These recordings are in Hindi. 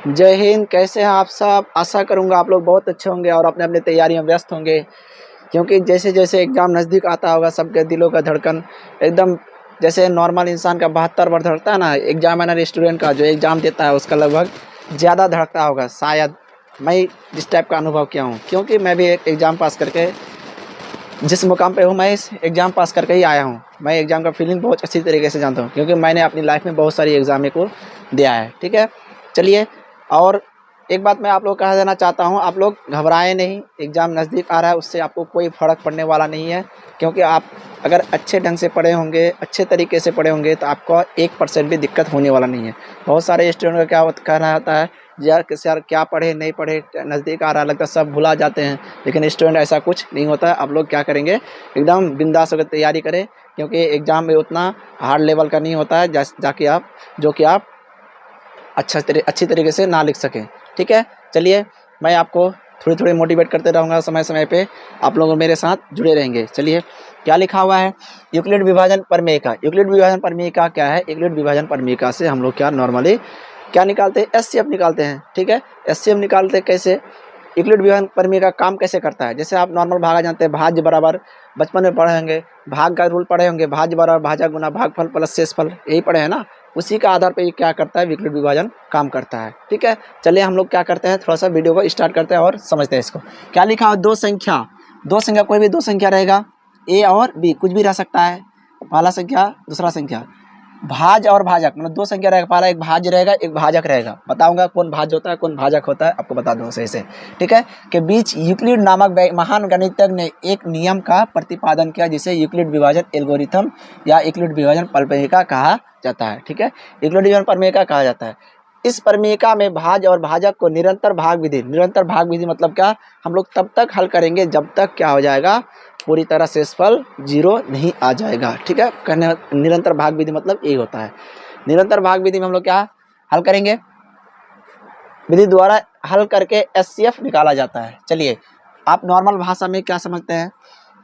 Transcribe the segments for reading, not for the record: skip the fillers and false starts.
जय हिंद। कैसे हैं आप सब? आशा करूँगा आप लोग बहुत अच्छे होंगे और अपने अपने तैयारियों में व्यस्त होंगे, क्योंकि जैसे जैसे एग्ज़ाम नज़दीक आता होगा सबके दिलों का धड़कन एकदम जैसे नॉर्मल इंसान का 72 बार धड़कता है ना, एग्जामिनर स्टूडेंट का जो एग्ज़ाम देता है उसका लगभग ज़्यादा धड़कता होगा। शायद मैं इस टाइप का अनुभव किया हूँ, क्योंकि मैं भी एक एग्ज़ाम पास करके जिस मुकाम पे हूँ मैं इस एग्ज़ाम पास करके ही आया हूँ। मैं एग्ज़ाम का फीलिंग बहुत अच्छी तरीके से जानता हूँ, क्योंकि मैंने अपनी लाइफ में बहुत सारी एग्ज़ाम को दिया है। ठीक है, चलिए। और एक बात मैं आप लोग को कह देना चाहता हूँ, आप लोग घबराएं नहीं। एग्ज़ाम नज़दीक आ रहा है, उससे आपको कोई फ़र्क पड़ने वाला नहीं है, क्योंकि आप अगर अच्छे ढंग से पढ़े होंगे, अच्छे तरीके से पढ़े होंगे, तो आपको 1% भी दिक्कत होने वाला नहीं है। बहुत सारे स्टूडेंट का क्या कहना होता है, यार सर क्या पढ़े नहीं पढ़े, नज़दीक आ रहा लगता है सब भुला जाते हैं। लेकिन स्टूडेंट ऐसा कुछ नहीं होता है। आप लोग क्या करेंगे, एकदम बिंदास होकर तैयारी करें, क्योंकि एग्ज़ाम में उतना हार्ड लेवल का नहीं होता है जाकि आप जो कि आप अच्छी तरीके से ना लिख सकें। ठीक है, चलिए मैं आपको थोड़ी थोड़ी मोटिवेट करते रहूँगा समय समय पे, आप लोग मेरे साथ जुड़े रहेंगे। चलिए, क्या लिखा हुआ है, यूक्लिड विभाजन प्रमेय। यूक्लिड विभाजन प्रमेय क्या है? यूक्लिड विभाजन प्रमेय से हम लोग क्या नॉर्मली क्या निकालते हैं, एचसीएफ निकालते हैं। ठीक है, एचसीएफ निकालते हैं कैसे, यूक्लिड विभाजन प्रमेय का काम कैसे करता है। जैसे आप नॉर्मल भागा जानते हैं, भाज्य बराबर बचपन में पढ़े होंगे, भाग का रूल पढ़े होंगे, भाज्य बराबर भाजा गुना भागफल प्लस शेषफल, यही पढ़े हैं ना। उसी का आधार पे ये क्या करता है, यूक्लिड विभाजन काम करता है। ठीक है, चलिए हम लोग क्या करते हैं, थोड़ा सा वीडियो को स्टार्ट करते हैं और समझते हैं इसको। क्या लिखा है, दो संख्या कोई भी दो संख्या रहेगा, ए और बी कुछ भी रह सकता है, पहला संख्या दूसरा संख्या, भाज और भाजक, मतलब दो संख्या रहेगा, पहला एक भाज्य रहेगा एक भाजक रहेगा। बताऊंगा कौन भाज्य होता है कौन भाजक होता है, आपको बता दूंगा सही से। ठीक है, के बीच यूक्लिड नामक महान गणितज्ञ ने एक नियम का प्रतिपादन किया, जिसे यूक्लिड विभाजन एल्गोरिथम या यूक्लिड विभाजन प्रमेय कहा जाता है। ठीक है, यूक्लिड विभाजन प्रमेय कहा जाता है। इस प्रमेय में भाज्य और भाजक को निरंतर भाग विधि मतलब क्या, हम लोग तब तक हल करेंगे जब तक क्या हो जाएगा, पूरी तरह शेषफल 0 नहीं आ जाएगा। ठीक है, कहने निरंतर भाग विधि मतलब यही होता है। निरंतर भाग विधि में हम लोग क्या हल करेंगे, विधि द्वारा हल करके एचसीएफ निकाला जाता है। चलिए, आप नॉर्मल भाषा में क्या समझते हैं,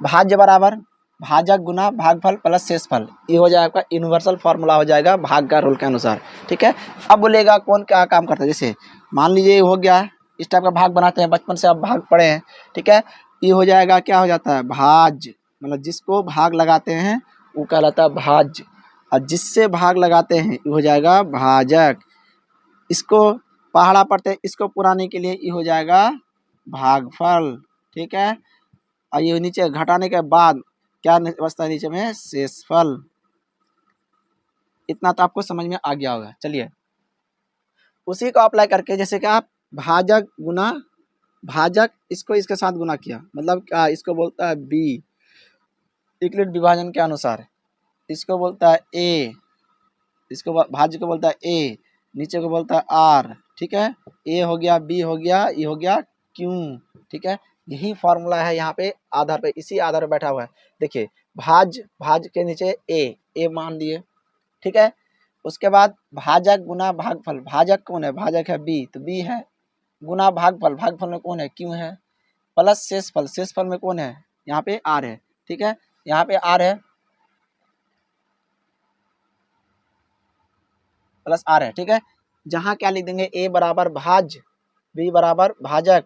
भाज्य बराबर भाजक गुना भागफल प्लस शेषफल, ये हो जाएगा आपका यूनिवर्सल फार्मूला हो जाएगा भाग का रूल के अनुसार। ठीक है, अब बोलेगा कौन क्या काम करता है। जैसे मान लीजिए हो गया, इस टाइप का भाग बनाते हैं, बचपन से आप भाग पढ़े हैं। ठीक है, ये हो जाएगा, क्या हो जाता है, भाज्य, मतलब जिसको भाग लगाते हैं वो कहलाता है भाज्य, और जिससे भाग लगाते हैं ये हो जाएगा भाजक। इसको पहाड़ा पढ़ते हैं, इसको पुराने के लिए ये हो जाएगा भागफल। ठीक है, और ये नीचे घटाने के बाद क्या बचता है नीचे में, शेषफल। इतना तो आपको समझ में आ गया होगा। चलिए, उसी को अप्लाई करके, जैसे कि आप भाजक गुना भाजक, इसको इसके साथ गुना किया, मतलब क्या, इसको बोलता है बी यूक्लिड विभाजन के अनुसार, इसको बोलता है ए, इसको भाज्य को बोलता है ए, नीचे को बोलता है आर। ठीक है, ए हो गया, बी हो गया, ये हो गया क्यू। ठीक है, यही फॉर्मूला है यहाँ पे, आधार पे, इसी आधार पे बैठा हुआ है। देखिए, भाज के नीचे ए मान दिए। ठीक है, उसके बाद भाजक गुना भागफल, भाजक कौन है, भाजक है बी, तो बी है, गुना भागफल में कौन है, क्यू है, प्लस शेषफल में कौन है, यहाँ पे आर है। ठीक है, यहाँ पे आर है प्लस आर है। ठीक है, जहाँ क्या लिख देंगे, ए बराबर भाज्य, बी बराबर भाजक,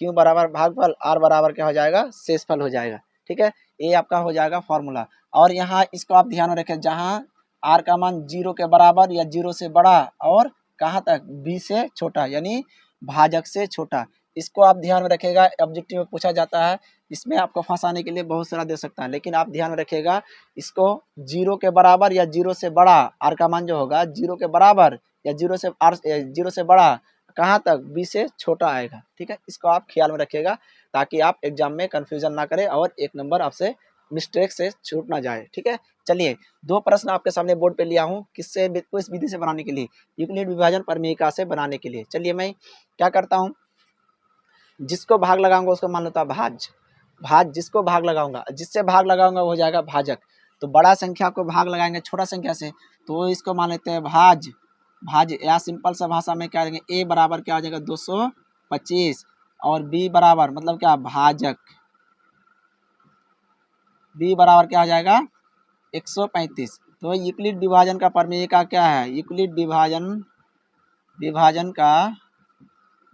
क्यू बराबर भागफल, आर बराबर क्या हो जाएगा, शेषफल हो जाएगा। ठीक है, ये आपका हो जाएगा फॉर्मूला। और यहाँ इसको आप ध्यान में रखें, जहाँ आर का मान 0 के बराबर या 0 से बड़ा, और कहाँ तक, बी से छोटा, यानी भाजक से छोटा, इसको आप ध्यान में रखिएगा। ऑब्जेक्टिव में पूछा जाता है, इसमें आपको फंसाने के लिए बहुत सारा दे सकता है, लेकिन आप ध्यान में रखिएगा, इसको 0 के बराबर या 0 से बड़ा, आर का मान जो होगा 0 के बराबर या 0 से बड़ा, कहाँ तक, बी से छोटा आएगा। ठीक है, इसको आप ख्याल में रखिएगा, ताकि आप एग्जाम में कंफ्यूजन ना करें और एक नंबर आपसे मिस्टेक से छूट ना जाए। ठीक है, चलिए, दो प्रश्न आपके सामने बोर्ड पे लिया हूँ, किससे, किस विधि से बनाने के लिए, यूक्लिड विभाजन प्रमेय से बनाने के लिए। चलिए, मैं क्या करता हूँ, जिसको भाग लगाऊंगा उसको मान लेता भाज, जिसको भाग लगाऊंगा, जिससे भाग लगाऊंगा वो हो जाएगा भाजक। तो बड़ा संख्या को भाग लगाएंगे छोटा संख्या से, तो इसको मान लेते हैं भाज, या सिंपल सा भाषा में क्या देंगे, ए बराबर क्या हो जाएगा 225, और बी बराबर मतलब क्या, भाजक, बी बराबर क्या हो जाएगा 135। तो यूक्लिड विभाजन का प्रमेय का क्या है, यूक्लिड विभाजन का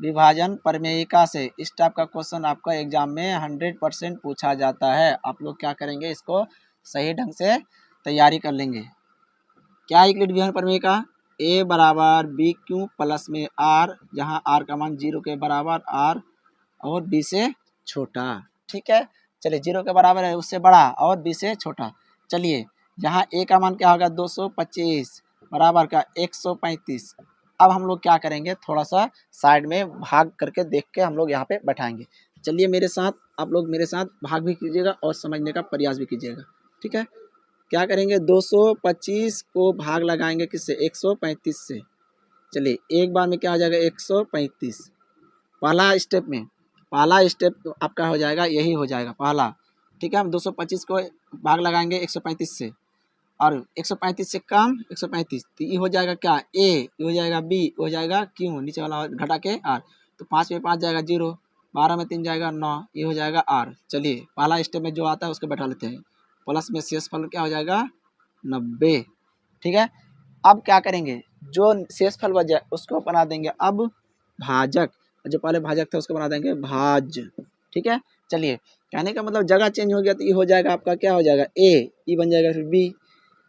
विभाजन प्रमेयिका से। इस टाइप का क्वेश्चन आपका एग्जाम में 100% पूछा जाता है। आप लोग क्या करेंगे, इसको सही ढंग से तैयारी कर लेंगे। क्या यूक्लिड विभाजन प्रमेयिका, ए बराबर बी क्यू प्लस में आर, जहाँ आर का मान 0 के बराबर, आर और बी से छोटा। ठीक है, चलिए 0 के बराबर है उससे बड़ा और बी से छोटा। चलिए यहाँ ए का मान क्या होगा 225 बराबर का 135। अब हम लोग क्या करेंगे, थोड़ा सा साइड में भाग करके देख के हम लोग यहाँ पे बैठाएंगे। चलिए मेरे साथ, आप लोग मेरे साथ भाग भी कीजिएगा और समझने का प्रयास भी कीजिएगा। ठीक है, क्या करेंगे, 225 को भाग लगाएंगे किससे, 135 से। चलिए एक बार में क्या हो जाएगा 135। पहला स्टेप तो आपका हो जाएगा, यही हो जाएगा पहला। ठीक है, हम 225 को भाग लगाएंगे 135 से, और 135 से कम 135, तो ये हो जाएगा क्या, ए, ये हो जाएगा बी, हो जाएगा क्यू, नीचे वाला घटा के आर, तो 5 में 5 जाएगा 0, 12 में 3 जाएगा 9, ये हो जाएगा आर। चलिए पहला स्टेप में जो आता है उसको बैठा लेते हैं, प्लस में शेषफल क्या हो जाएगा 90। ठीक है, अब क्या करेंगे, जो शेषफल बच जाए उसको बना देंगे अब भाजक, जो पहले भाजक था उसको बना देंगे भाज्य। ठीक है, चलिए कहने का मतलब जगह चेंज हो गया तो ये हो जाएगा आपका, क्या हो जाएगा ए, ई बन जाएगा फिर बी।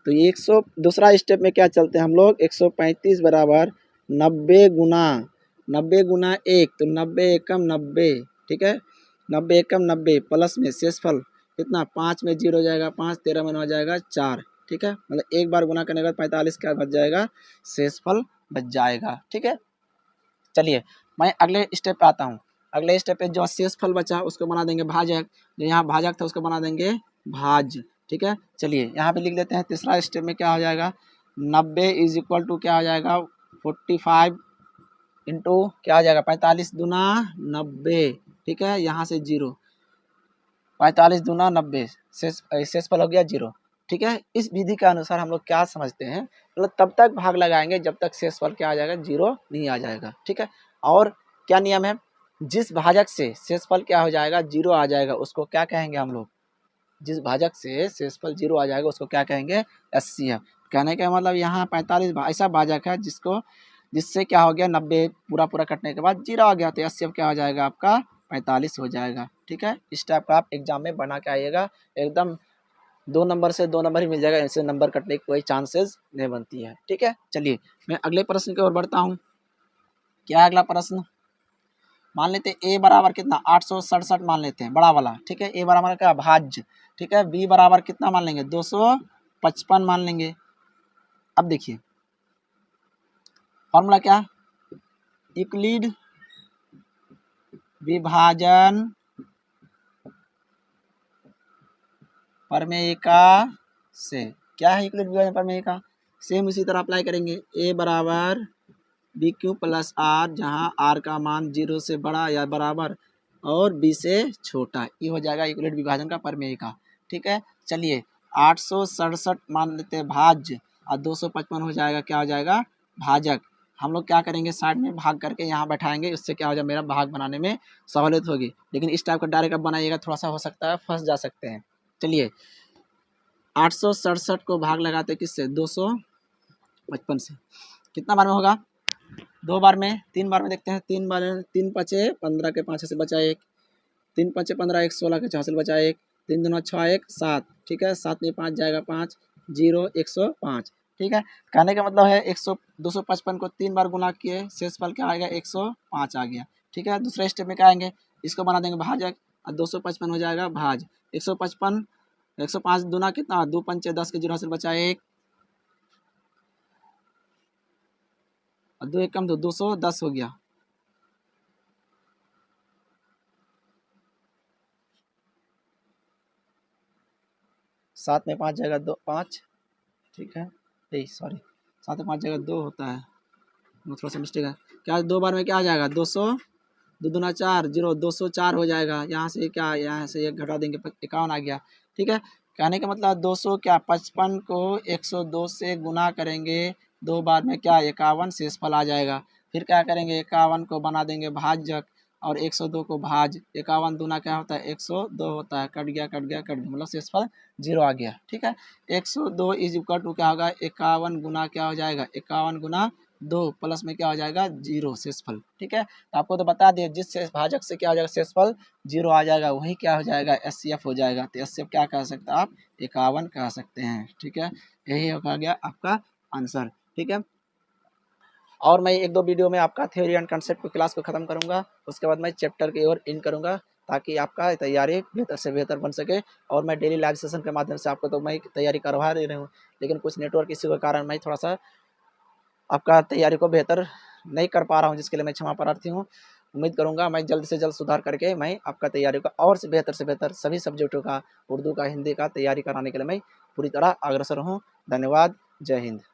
तो ये 100, दूसरा स्टेप में क्या चलते हैं हम लोग, 135 बराबर 90 गुना 1, तो 90 एकम 90। ठीक है, 90 एकम 90 प्लस में शेषफल कितना, 5 में 0 जाएगा 5, 13 में 9 जाएगा 4। ठीक है, मतलब एक बार गुना करने के बाद 45 क्या बच जाएगा, शेषफल बच जाएगा। ठीक है, चलिए मैं अगले स्टेप पे आता हूँ। अगले स्टेप पे जो शेषफल बचा उसको बना देंगे भाजक, जो यहाँ भाजक था उसको बना देंगे भाज्य। ठीक है, चलिए यहाँ पे लिख देते हैं, तीसरा स्टेप में क्या हो जाएगा, 90 इज इक्वल टू क्या हो जाएगा 45 इंटू क्या हो जाएगा 45 दूना 90। ठीक है, यहाँ से 0, 45 दूना 90, शेषफल हो गया 0। ठीक है, इस विधि के अनुसार हम लोग क्या समझते हैं, मतलब तब तक भाग लगाएंगे जब तक शेषफल क्या आ जाएगा 0 नहीं आ जाएगा। ठीक है, और क्या नियम है, जिस भाजक से शेषफल क्या हो जाएगा 0 आ जाएगा उसको क्या कहेंगे हम लोग, जिस भाजक से शेषफल 0 आ जाएगा उसको क्या कहेंगे, एचसीएफ। कहने का मतलब यहाँ 45 ऐसा भाजक है जिससे क्या हो गया 90 पूरा पूरा कटने के बाद 0 आ गया, तो एचसीएफ क्या हो जाएगा आपका 45 हो जाएगा। ठीक है, इस टाइप का आप एग्जाम में बना के आइएगा, एकदम 2 नंबर से 2 नंबर ही मिल जाएगा, इससे नंबर कटने की कोई चांसेस नहीं बनती है। ठीक है, चलिए मैं अगले प्रश्न की ओर बढ़ता हूँ। क्या अगला प्रश्न, मान लेते हैं ए बराबर कितना 867 मान लेते हैं, बड़ा वाला। ठीक है, ए बराबर क्या भाज्य। ठीक है, बी बराबर कितना मान लेंगे 255 मान लेंगे। अब देखिए फॉर्मूला क्या, यूक्लिड विभाजन प्रमेयिका से। क्या है यूक्लिड विभाजन प्रमेयिका, सेम इसी तरह अप्लाई करेंगे, ए बराबर बी क्यू प्लस आर, जहाँ आर का मान 0 से बड़ा या बराबर और बी से छोटा, ये हो जाएगा यूक्लिड विभाजन का प्रमेयिका। ठीक है, चलिए 867 मान लेते हैं भाज्य, और 255 हो जाएगा क्या हो जाएगा भाजक। हम लोग क्या करेंगे, साइड में भाग करके यहाँ बैठाएंगे, उससे क्या हो जाएगा मेरा भाग बनाने में सहूलियत होगी। लेकिन इस टाइप का डायरेक्ट अब बनाइएगा, थोड़ा सा हो सकता है फंस जा सकते हैं। चलिए 867 को भाग लगाते किससे 255 से, कितना बार में होगा, 2 बार में, 3 बार में देखते हैं, 3 बार में 3 पचे 15 के 5 से बचा 1, 3 पचे 15 1 16 के 6 से बचा 1, 3 दूना 6 1 7। ठीक है, 7 में 5 जाएगा 5, 0 105। ठीक है, कहने का मतलब है 255 को 3 बार गुना किए, शेषफल क्या आएगा 105 आ गया। ठीक है, दूसरे स्टेप में क्या आएंगे, इसको बना देंगे भाजक, और 255 हो जाएगा भाज, 155 105 दूना कितना 2 पंचे 10 के 0 से बचा 1, और 2 एक कम 210 हो गया। सात में 5 जाएगा 2 5। ठीक है, यही सॉरी 7 में 5 जाएगा 2 होता है, थोड़ा सा मिस्टेक है। क्या 2 बार में क्या आ जाएगा 200, 2 दूना 4 0 204 हो जाएगा। यहाँ से क्या, यहाँ से एक घटा देंगे 51 आ गया। ठीक है, कहने का मतलब 200 क्या 55 को 102 से गुना करेंगे 2 बार में क्या 51 शेषफल आ जाएगा। फिर क्या करेंगे 51 को बना देंगे भाजक, और 102 को भाज, 51 दूना क्या होता है 102 होता है, कट गया कट गया कट गया, मतलब शेषफल 0 आ गया। ठीक है, 102 इज इक्वल टू क्या होगा 51 गुना क्या हो जाएगा 51 गुना 2 प्लस में क्या हो जाएगा 0 शेषफल। ठीक है, तो आपको तो बता दिए जिस भाजक से क्या हो जाएगा शेषफल 0 आ जाएगा वही क्या हो जाएगा एचसीएफ हो जाएगा। तो एचसीएफ क्या कह सकते हैं आप 51 कह सकते हैं। ठीक है, यही हो गया आपका आंसर। ठीक है, और मैं 1-2 वीडियो में आपका थ्योरी एंड कंसेप्ट को क्लास को ख़त्म करूँगा, उसके बाद मैं चैप्टर की ओर इन करूँगा ताकि आपका तैयारी बेहतर से बेहतर बन सके। और मैं डेली लाइव सेशन के माध्यम से आपको तो मैं तैयारी करवा दे रहा हूँ, लेकिन कुछ नेटवर्क इश्यू के कारण मैं थोड़ा-सा आपका तैयारी को बेहतर नहीं कर पा रहा हूँ, जिसके लिए मैं क्षमा प्रार्थी हूँ। उम्मीद करूँगा मैं जल्द से जल्द सुधार करके मैं आपका तैयारी का और से बेहतर सभी सब्जेक्टों का, उर्दू का, हिंदी का तैयारी कराने के लिए मैं पूरी तरह अग्रसर हूँ। धन्यवाद, जय हिंद।